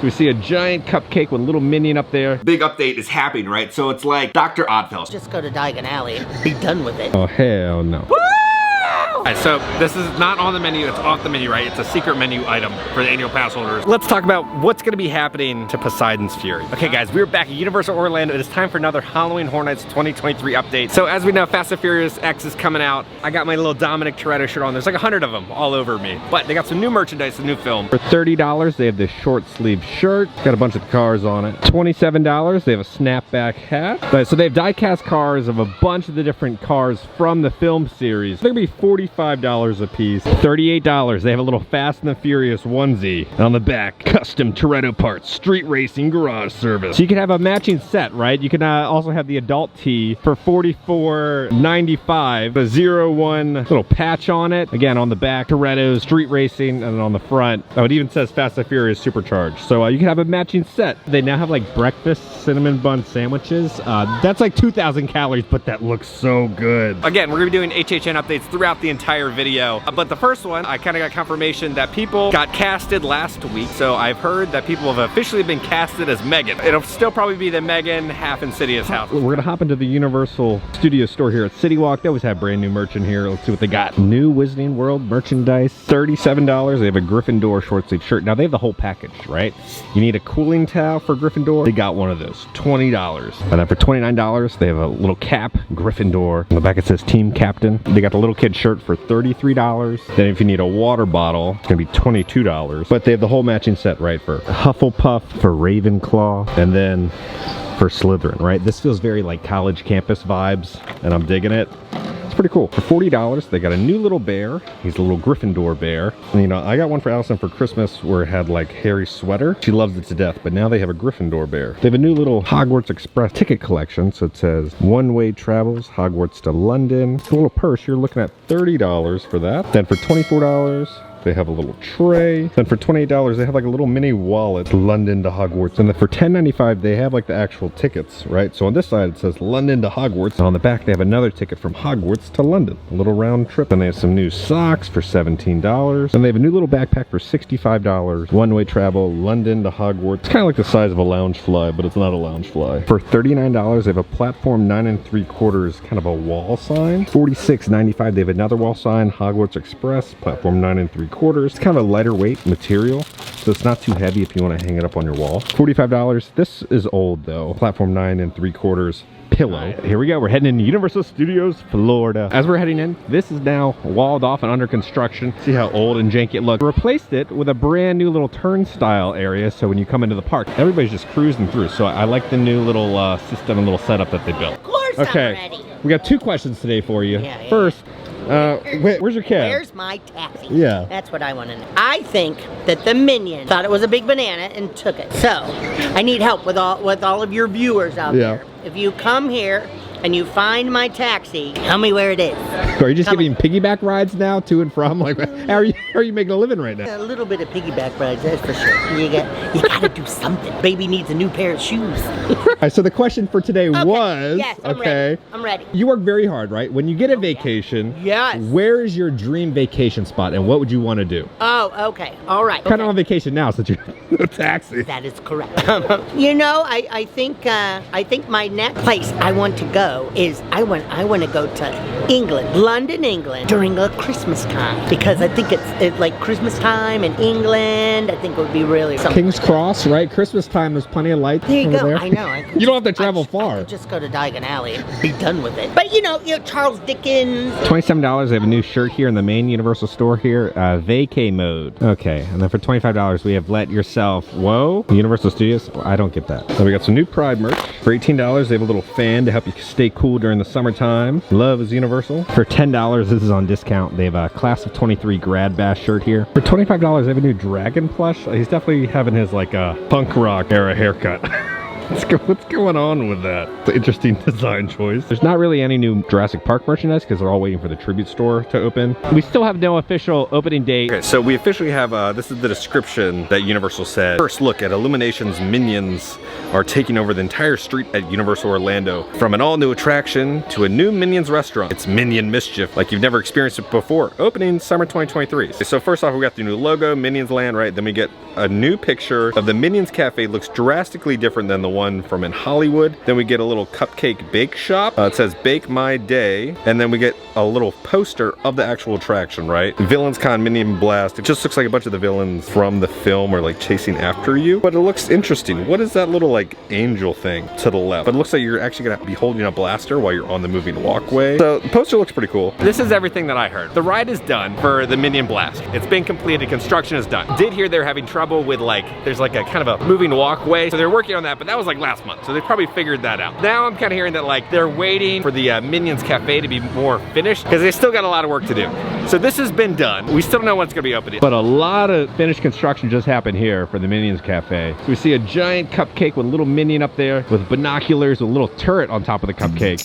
We see a giant cupcake with a little minion up there. Big update is happening, right? So it's like Dr. Oddfellows. Just go to Diagon Alley and be done with it. Oh, hell no. Alright, so this is not on the menu, it's off the menu, right? It's a secret menu item for the annual pass holders. Let's talk about what's gonna be happening to Poseidon's Fury. Okay guys, we're back at Universal Orlando. It is time for another Halloween Horror Nights 2023 update. So as we know, Fast and Furious X is coming out. I got my little Dominic Toretto shirt on. There's like 100 of them all over me. But they got some new merchandise, a new film. For $30, they have this short sleeve shirt. Got a bunch of cars on it. $27, they have a snapback hat. So they have die-cast cars of a bunch of the different cars from the film series. They're gonna be $45 a piece. $38, they have a little Fast and the Furious onesie. And on the back, custom Toretto parts, street racing garage service. So you can have a matching set, right? You can also have the adult tee for $44.95. The 01 little patch on it. Again, on the back, Toretto, street racing, and then on the front, it even says Fast and Furious Supercharged. So you can have a matching set. They now have like breakfast cinnamon bun sandwiches. That's like 2,000 calories, but that looks so good. Again, we're gonna be doing HHN updates throughout the entire video. But the first one, I kind of got confirmation that people got casted last week. So I've heard that people have officially been casted as Megan. It'll still probably be the Megan half Insidious house. We're gonna hop into the Universal Studios store here at City Walk. They always have brand new merch in here. Let's see what they got. New Wizarding World merchandise, $37. They have a Gryffindor short sleeve shirt. Now they have the whole package, right? You need a cooling towel for Gryffindor. They got one of those, $20. And then for $29, they have a little cap, Gryffindor. On the back it says Team Captain. They got the little kid shirt for $33. Then if you need a water bottle, it's gonna be $22. But they have the whole matching set, right? For Hufflepuff, for Ravenclaw, and then for Slytherin, right? This feels very like college campus vibes, and I'm digging it. It's pretty cool. For $40, they got a new little bear. He's a little Gryffindor bear. And, you know, I got one for Allison for Christmas where it had like Harry's sweater. She loves it to death, but now they have a Gryffindor bear. They have a new little Hogwarts Express ticket collection. So it says one-way travels, Hogwarts to London. It's a little purse. You're looking at $30 for that. Then for $24, they have a little tray. Then for $28, they have like a little mini wallet, London to Hogwarts. And then for $10.95, they have like the actual tickets, right? So on this side, it says London to Hogwarts. And on the back, they have another ticket from Hogwarts to London, a little round trip. And they have some new socks for $17. And they have a new little backpack for $65. One-way travel, London to Hogwarts. It's kind of like the size of a lounge fly, but it's not a lounge fly. For $39, they have a platform 9 3/4, kind of a wall sign. $46.95, they have another wall sign, Hogwarts Express, platform 9 3/4. It's kind of a lighter weight material, so it's not too heavy if you want to hang it up on your wall. $45. This is old though. Platform 9 3/4 pillow. Here we go. We're heading into Universal Studios, Florida. As we're heading in, this is now walled off and under construction. See how old and janky it looks. Replaced it with a brand new little turnstile area, so when you come into the park, everybody's just cruising through. So I like the new little system and little setup that they built. Of course, okay, I'm ready. We got two questions today for you. Yeah. First, where's your cab? Where's my taxi? Yeah. That's what I want to know. I think that the Minion thought it was a big banana and took it. So, I need help with all of your viewers out there. If you come here and you find my taxi, tell me where it is. Are you just giving piggyback rides now to and from? Like, how are you making a living right now? A little bit of piggyback rides, that's for sure. You gotta do something. Baby needs a new pair of shoes. All right, so the question for today was, yes, I'm ready. I'm ready. You work very hard, right? When you get a vacation, yes. Where is your dream vacation spot and what would you want to do? Oh, okay. All right. Kind of on vacation now since you're in a taxi. That is correct. You know, I think my next place I want to go is I want to go to England, London, England during the Christmas time, because I think it's like Christmas time in England. I think it would be really something. King's Cross, right? Christmas time, there's plenty of lights. There you go. There. I know. You don't have to travel far. I could just go to Diagon Alley and be done with it. But you know, Charles Dickens. $27. They have a new shirt here in the main Universal store here, vacay mode. Okay, and then for $25, we have Let Yourself. Whoa, Universal Studios. Well, I don't get that. So we got some new Pride merch. For $18, they have a little fan to help you stay cool during the summertime. Love is universal. For $10, this is on discount. They have a Class of 23 Grad Bash shirt here. For $25, they have a new Dragon plush. He's definitely having his like punk rock era haircut. What's going on with that? It's an interesting design choice. There's not really any new Jurassic Park merchandise because they're all waiting for the tribute store to open. We still have no official opening date. Okay, so we officially have, this is the description that Universal said. First look at Illumination's Minions are taking over the entire street at Universal Orlando. From an all-new attraction to a new Minions restaurant. It's Minion Mischief, like you've never experienced it before. Opening summer 2023. So first off, we got the new logo, Minions Land, right? Then we get a new picture of the Minions Cafe. Looks drastically different than the one from in Hollywood. Then we get a little cupcake bake shop. It says Bake My Day. And then we get a little poster of the actual attraction, right? Villains Con Minion Blast. It just looks like a bunch of the villains from the film are like chasing after you. But it looks interesting. What is that little like angel thing to the left? But it looks like you're actually gonna be holding a blaster while you're on the moving walkway. So the poster looks pretty cool. This is everything that I heard. The ride is done for the Minion Blast. It's been completed, construction is done. Did hear they're having trouble with like, there's like a kind of a moving walkway. So they're working on that, but that was like last month. So they probably figured that out. Now I'm kind of hearing that like they're waiting for the Minions Cafe to be more finished because they still got a lot of work to do. So this has been done. We still don't know when it's gonna be open. But a lot of finished construction just happened here for the Minions Cafe. So we see a giant cupcake with a little minion up there with binoculars, with a little turret on top of the cupcake.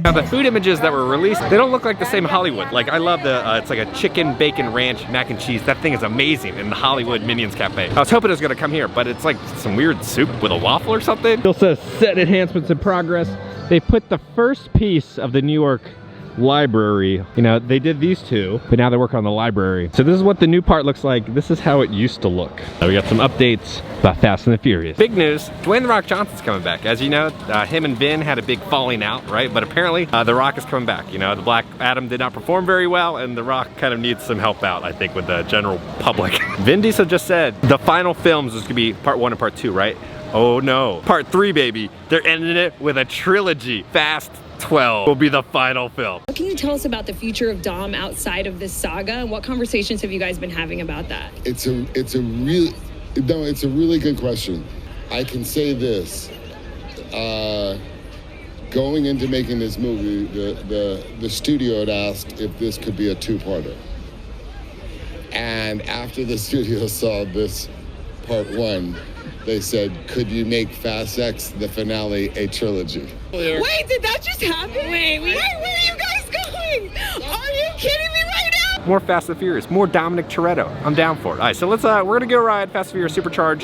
Now the food images that were released, they don't look like the same Hollywood. Like I love the, it's like a chicken bacon ranch mac and cheese. That thing is amazing in the Hollywood Minions Cafe. I was hoping it was gonna come here, but it's like some weird soup with a waffle or something. Still says set enhancements in progress. They put the first piece of the New York library. You know, they did these two, but now they're working on the library. So this is what the new part looks like. This is how it used to look. Now we got some updates about Fast and the Furious. Big news, Dwayne "The Rock" Johnson's coming back. As you know, him and Vin had a big falling out, right? But apparently, The Rock is coming back. You know, the Black Adam did not perform very well, and The Rock kind of needs some help out, I think, with the general public. Vin Diesel just said the final films is gonna be part 1 and part 2, right? Oh no, part 3, baby. They're ending it with a trilogy. Fast 12 will be the final film. What can you tell us about the future of Dom outside of this saga, and what conversations have you guys been having about that? It's a really good question. I can say this. Going into making this movie, the studio had asked if this could be a 2-parter. And after the studio saw this part 1, they said, could you make Fast X, the finale, a trilogy? Wait, did that just happen? Wait, where are you guys going? Are you kidding me right now? More Fast and Furious, more Dominic Toretto. I'm down for it. All right, so let's, we're gonna go ride Fast and Furious Supercharged.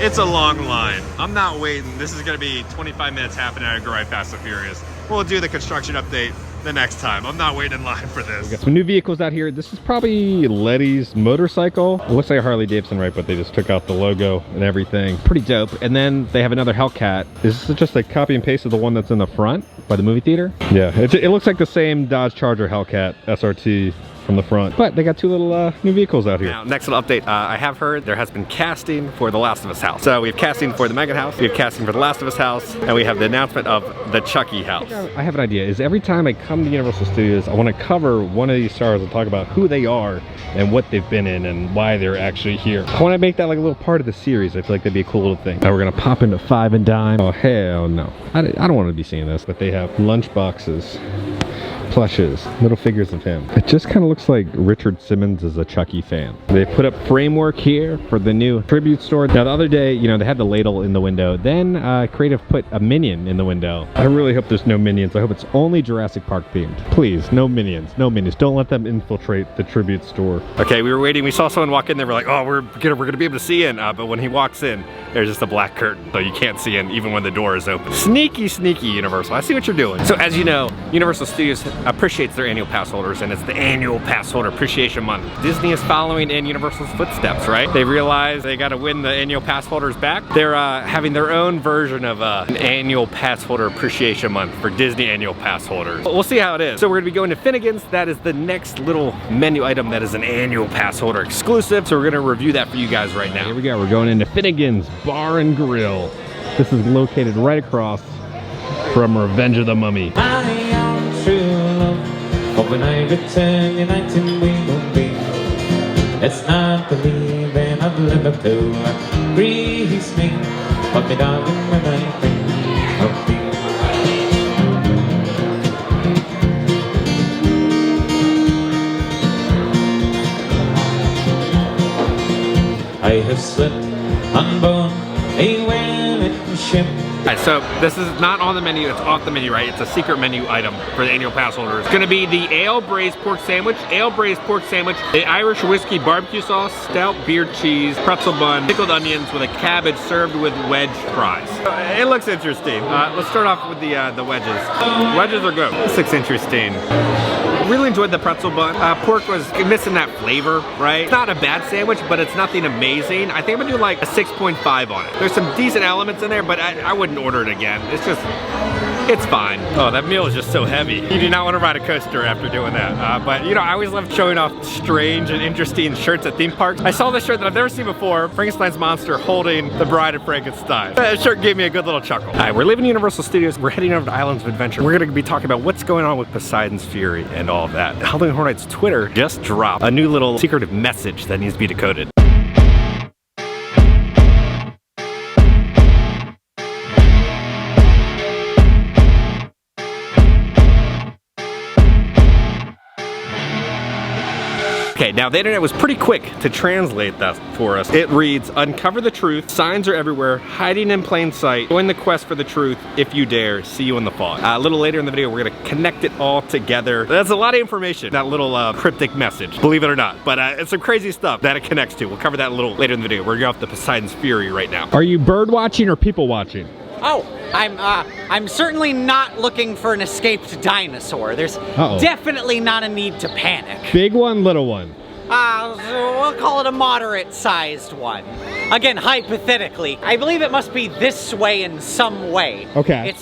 It's a long line. I'm not waiting. This is gonna be 25 minutes, half an hour to go ride Fast and Furious. We'll do the construction update the next time. I'm not waiting in line for this. We got some new vehicles out here. This is probably Letty's motorcycle. It looks like a Harley Davidson, right? But they just took out the logo and everything. Pretty dope. And then they have another Hellcat. Is this just a copy and paste of the one that's in the front by the movie theater? Yeah, it looks like the same Dodge Charger Hellcat SRT from the front, but they got 2 little new vehicles out here. Now, next little update, I have heard there has been casting for The Last of Us house. So we have casting for the Megan house, we have casting for The Last of Us house, and we have the announcement of the Chucky house. I have an idea. Is every time I come to Universal Studios, I want to cover one of these stars and talk about who they are and what they've been in and why they're actually here. I want to make that like a little part of the series. I feel like that'd be a cool little thing. Now we're gonna pop into Five and Dime. Oh hell no! I don't want to be seeing this, but they have lunch boxes, plushes, little figures of him. It just kind of looks like Richard Simmons is a Chucky fan. They put up framework here for the new tribute store. Now the other day, you know, they had the ladle in the window. Then Creative put a Minion in the window. I really hope there's no Minions. I hope it's only Jurassic Park themed. Please, no Minions, no Minions. Don't let them infiltrate the tribute store. Okay, we were waiting. We saw someone walk in there. We're like, oh, we're gonna be able to see in. But when he walks in, there's just a black curtain, so you can't see in even when the door is open. Sneaky, sneaky Universal. I see what you're doing. So as you know, Universal Studios appreciates their annual pass holders, and it's the annual pass holder appreciation month. Disney is following in Universal's footsteps, right? They realize they got to win the annual pass holders back. They're having their own version of an annual pass holder appreciation month for Disney annual pass holders. But we'll see how it is. So we're gonna be going to Finnegans. That is the next little menu item that is an annual pass holder exclusive. So we're gonna review that for you guys right now. Here we go. We're going into Finnegans Bar and Grill. This is located right across from Revenge of the Mummy. But when I return, united we will be. Let's not believe in a little too. Grease me, but me darling when I think of thee. I have slept on board a whaling ship Alright, so this is not on the menu, it's off the menu, right? It's a secret menu item for the annual pass holders. It's gonna be the ale braised pork sandwich, the Irish whiskey barbecue sauce, stout beer cheese, pretzel bun, pickled onions with a cabbage served with wedge fries. It looks interesting. Let's start off with the wedges. Wedges are good. This looks interesting. Really enjoyed the pretzel bun. Pork was missing that flavor, right? It's not a bad sandwich, but it's nothing amazing. I think I'm gonna do like a 6.5 on it. There's some decent elements in there, but I wouldn't order it again. It's fine. Oh, that meal is just so heavy. You do not want to ride a coaster after doing that. But you know, I always love showing off strange and interesting shirts at theme parks. I saw this shirt that I've never seen before, Frankenstein's monster holding the Bride of Frankenstein. That shirt gave me a good little chuckle. All right, we're leaving Universal Studios. We're heading over to Islands of Adventure. We're gonna be talking about what's going on with Poseidon's Fury and all of that. Howling Hornet's Twitter just dropped a new little secretive message that needs to be decoded. Okay, now the internet was pretty quick to translate that for us. It reads, uncover the truth, signs are everywhere, hiding in plain sight, join the quest for the truth, if you dare, see you in the fog. A little later in the video, we're gonna connect it all together. That's a lot of information, that little cryptic message, believe it or not. But it's some crazy stuff that it connects to. We'll cover that a little later in the video. We're going off the Poseidon's Fury right now. Are you bird watching or people watching? Oh, I'm certainly not looking for an escaped dinosaur. There's definitely not a need to panic. Big one, little one? So we'll call it a moderate-sized one. Again, hypothetically, I believe it must be this way in some way. Okay.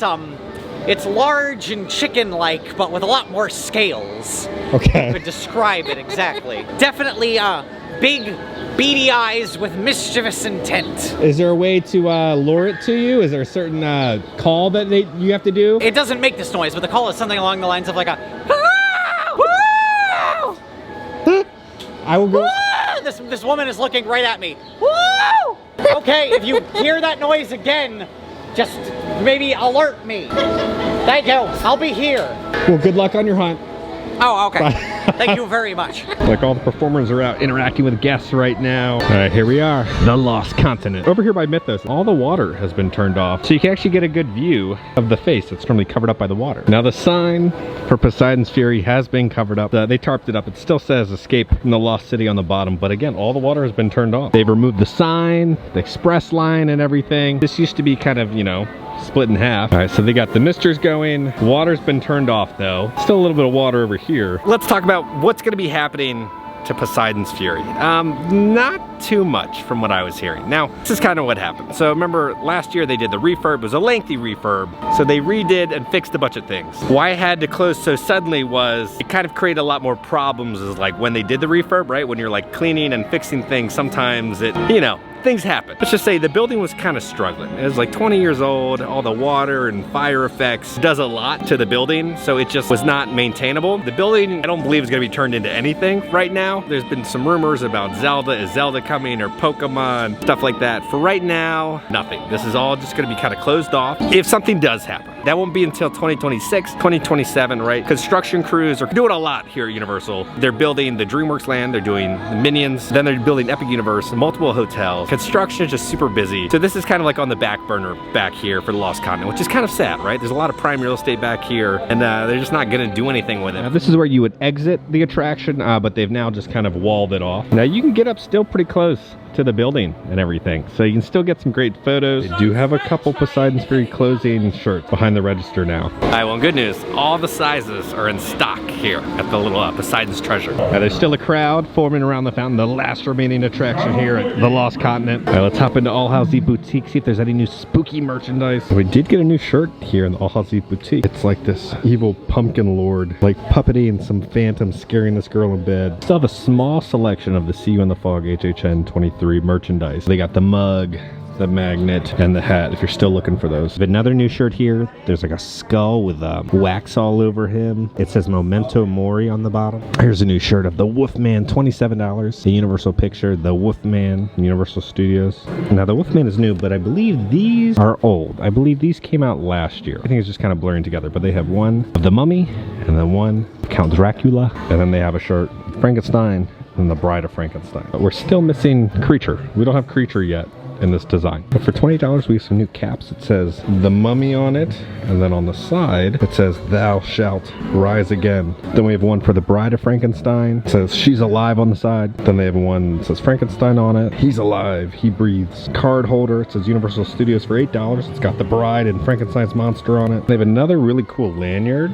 It's large and chicken-like, but with a lot more scales. Okay. I could describe it exactly. Definitely, big, beady eyes with mischievous intent. Is there a way to lure it to you? Is there a certain call that you have to do? It doesn't make this noise, but the call is something along the lines of like a I will go. This woman is looking right at me. Woo! Okay, if you hear that noise again, just maybe alert me. Thank you. I'll be here. Well, good luck on your hunt. Oh, okay. Thank you very much. Like all the performers are out interacting with guests right now. All right, here we are. The Lost Continent. Over here by Mythos, all the water has been turned off, so you can actually get a good view of the face that's normally covered up by the water. Now the sign for Poseidon's Fury has been covered up. They tarped it up. It still says escape from the lost city on the bottom, but again, all the water has been turned off. They've removed the sign, the express line and everything. This used to be kind of, you know, split in half. All right, so they got the misters going. Water's been turned off though. Still a little bit of water over here. Let's talk about what's gonna be happening to Poseidon's Fury. Not too much from what I was hearing. Now, this is kind of what happened. So remember last year they did the refurb. It was a lengthy refurb. So they redid and fixed a bunch of things. Why it had to close so suddenly was it kind of created a lot more problems is like when they did the refurb, right? When you're like cleaning and fixing things, sometimes it, you know, things happen. Let's just say the building was kind of struggling. It was like 20 years old, all the water and fire effects does a lot to the building, so it just was not maintainable. The building, I don't believe is gonna be turned into anything right now. There's been some rumors about Zelda, is Zelda coming or Pokemon, stuff like that. For right now, nothing. This is all just gonna be kind of closed off. If something does happen, that won't be until 2026, 2027, right? Construction crews are doing a lot here at Universal. They're building the DreamWorks land, they're doing the Minions, then they're building Epic Universe, multiple hotels. Construction is just super busy. So this is kind of like on the back burner back here for the Lost Continent, which is kind of sad, right? There's a lot of prime real estate back here, and they're just not gonna do anything with it. Now, this is where you would exit the attraction, but they've now just kind of walled it off. Now you can get up still pretty close to the building and everything, so you can still get some great photos. They do have a couple Poseidon's Fury closing shirts behind the register now. All right, well, good news. All the sizes are in stock here at the little Poseidon's Treasure. Now there's still a crowd forming around the fountain, the last remaining attraction here at the Lost Continent. All right, let's hop into All Halsey Boutique, see if there's any new spooky merchandise. We did get a new shirt here in the All Halsey Boutique. It's like this evil pumpkin lord, like puppeting some phantom scaring this girl in bed. Still have a small selection of the See You in the Fog HHN 23 merchandise. They got the mug, the magnet, and the hat if you're still looking for those. Another new shirt here. There's like a skull with wax all over him. It says Memento Mori on the bottom. Here's a new shirt of the Wolfman, $27. The Universal picture, the Wolfman, Universal Studios. Now the Wolfman is new, but I believe these are old. I believe these came out last year. I think it's just kind of blurring together, but they have one of the Mummy, and then one Count Dracula, and then they have a shirt Frankenstein and the Bride of Frankenstein. But we're still missing Creature. We don't have Creature yet. in this design. But for $20, we have some new caps. It says The Mummy on it, and then on the side, it says Thou Shalt Rise Again. Then we have one for the Bride of Frankenstein. It says She's Alive on the side. Then they have one that says Frankenstein on it. He's alive, he breathes. Card holder, it says Universal Studios for $8. It's got the Bride and Frankenstein's monster on it. They have another really cool lanyard.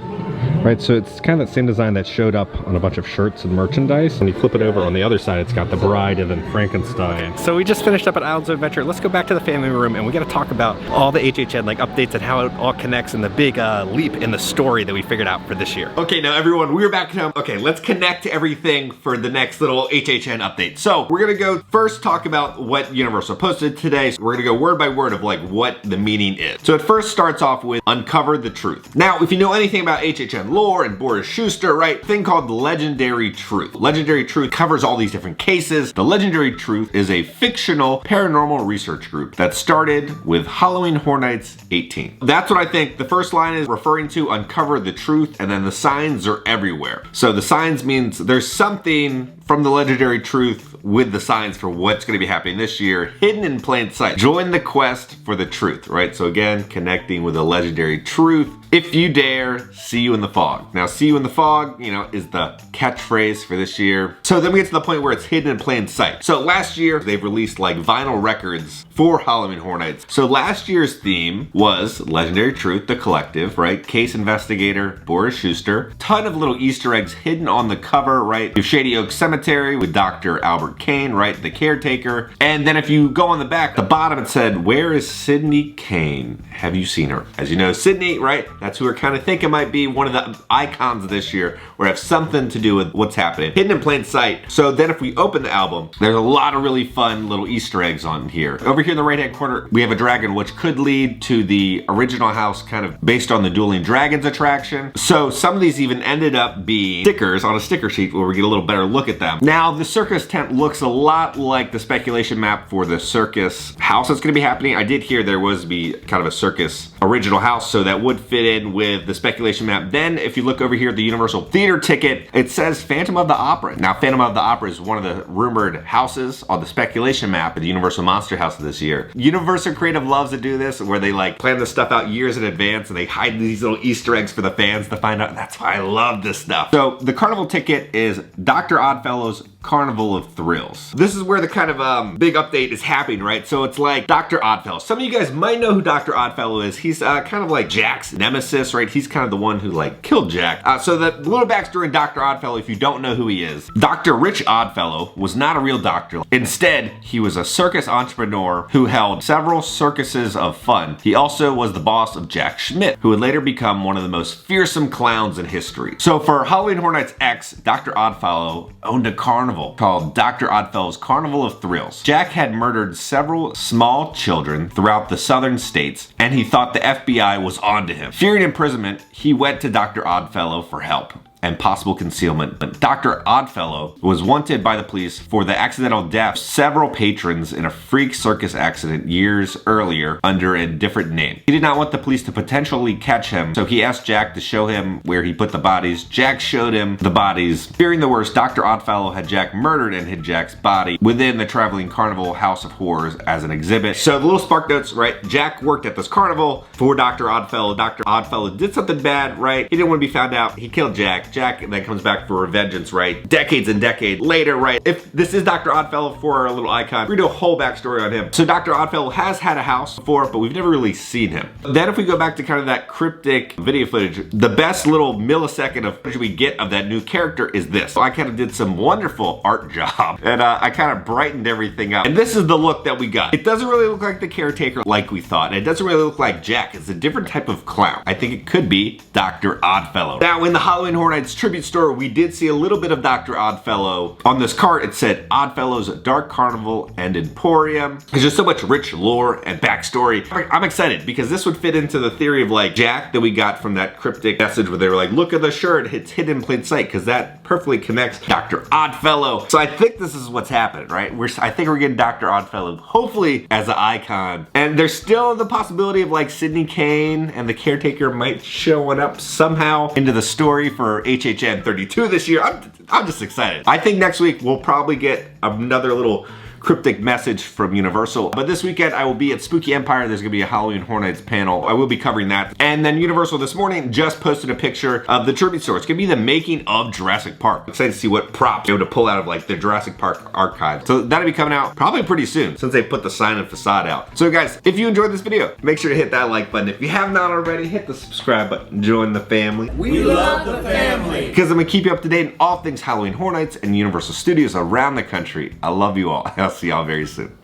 Right, so it's kind of that same design that showed up on a bunch of shirts and merchandise. When you flip it over on the other side, it's got the Bride and then Frankenstein. So we just finished up at Islands of Adventure. Let's go back to the family room and we got to talk about all the HHN like updates and how it all connects and the big leap in the story that we figured out for this year. Okay, now everyone, we're back home. Okay, let's connect everything for the next little HHN update. So we're gonna go first talk about what Universal posted today. So we're gonna go word by word of like what the meaning is. So it first starts off with Uncover the Truth. Now, if you know anything about HHN lore and Boris Schuster, right, thing called the Legendary Truth. Legendary Truth covers all these different cases. The Legendary Truth is a fictional paranormal research group that started with Halloween Horror Nights 18. That's what I think the first line is referring to, Uncover the Truth, and then the signs are everywhere. So the signs means there's something from the Legendary Truth with the signs for what's going to be happening this year, hidden in plain sight. Join the quest for the truth, right? So again, connecting with the Legendary Truth. If you dare, see you in the fog. Now, see you in the fog, you know, is the catchphrase for this year. So then we get to the point where it's hidden in plain sight. So last year, they've released like vinyl records for Halloween Horror Nights. So last year's theme was Legendary Truth, the collective, right? Case investigator, Boris Schuster. Ton of little Easter eggs hidden on the cover, right? You have Shady Oak Cemetery with Dr. Albert Kane, right? The caretaker. And then if you go on the back, the bottom, it said, where is Sydney Kane? Have you seen her? As you know, Sydney, right? That's who we're kind of thinking might be one of the icons of this year or have something to do with what's happening. Hidden in plain sight. So then if we open the album, there's a lot of really fun little Easter eggs on here. Over here in the right-hand corner, we have a dragon, which could lead to the original house kind of based on the Dueling Dragons attraction. So some of these even ended up being stickers on a sticker sheet where we get a little better look at them. Now, the circus tent looks a lot like the speculation map for the circus house that's gonna be happening. I did hear there was be kind of a circus original house, so that would fit in with the speculation map. Then if you look over here at the Universal Theater ticket, it says Phantom of the Opera. Now, Phantom of the Opera is one of the rumored houses on the speculation map of the Universal Monster House of this year. Universal Creative loves to do this, where they like plan this stuff out years in advance and they hide these little Easter eggs for the fans to find out. That's why I love this stuff. So the carnival ticket is Dr. Oddfellow's Carnival of Thrills. This is where the kind of big update is happening, right? So it's like Dr. Oddfellow. Some of you guys might know who Dr. Oddfellow is. He's kind of like Jack's nemesis, right? He's kind of the one who like killed Jack. So the little backstory in Dr. Oddfellow, if you don't know who he is, Dr. Rich Oddfellow was not a real doctor. Instead, he was a circus entrepreneur who held several circuses of fun. He also was the boss of Jack Schmidt, who would later become one of the most fearsome clowns in history. So for Halloween Horror Nights X, Dr. Oddfellow owned a carnival called Dr. Oddfellow's Carnival of Thrills. Jack had murdered several small children throughout the southern states, and he thought the FBI was onto him. Fearing imprisonment, he went to Dr. Oddfellow for help and possible concealment. But Dr. Oddfellow was wanted by the police for the accidental death of several patrons in a freak circus accident years earlier under a different name. He did not want the police to potentially catch him, so he asked Jack to show him where he put the bodies. Jack showed him the bodies. Fearing the worst, Dr. Oddfellow had Jack murdered and hid Jack's body within the traveling carnival House of Horrors as an exhibit. So the little spark notes, right? Jack worked at this carnival for Dr. Oddfellow. Dr. Oddfellow did something bad, right? He didn't want to be found out. He killed Jack. Jack then comes back for revengeance, right? Decades and decades later, right? If this is Dr. Oddfellow for our little icon, we're gonna do a whole backstory on him. So Dr. Oddfellow has had a house before, but we've never really seen him. Then if we go back to kind of that cryptic video footage, the best little millisecond of footage we get of that new character is this. So I kind of did some wonderful art job and I kind of brightened everything up. And this is the look that we got. It doesn't really look like the caretaker like we thought. And it doesn't really look like Jack. It's a different type of clown. I think it could be Dr. Oddfellow. Now in the Halloween Horror Nights tribute store, we did see a little bit of Dr. Oddfellow. On this cart, it said Oddfellow's Dark Carnival and Emporium. There's just so much rich lore and backstory. I'm excited because this would fit into the theory of like Jack that we got from that cryptic message where they were like, look at the shirt, it's hidden in plain sight, because that perfectly connects Dr. Oddfellow. So I think this is what's happening, right? I think we're getting Dr. Oddfellow, hopefully as an icon. And there's still the possibility of like Sydney Kane and the caretaker might showing up somehow into the story for HHN 32 this year. I'm just excited. I think next week we'll probably get another little cryptic message from Universal. But this weekend I will be at Spooky Empire. There's gonna be a Halloween Horror Nights panel. I will be covering that. And then Universal this morning just posted a picture of the tribute store. It's gonna be the making of Jurassic Park. I'm excited to see what props they're able to pull out of like the Jurassic Park archive. So that'll be coming out probably pretty soon since they put the sign and facade out. So guys, if you enjoyed this video, make sure to hit that like button. If you have not already, hit the subscribe button. Join the family. We love the family. Because I'm gonna keep you up to date on all things Halloween Horror Nights and Universal Studios around the country. I love you all. I'll see y'all very soon.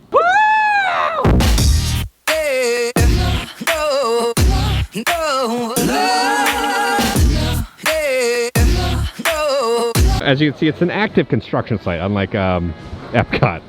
As you can see, it's an active construction site, unlike Epcot.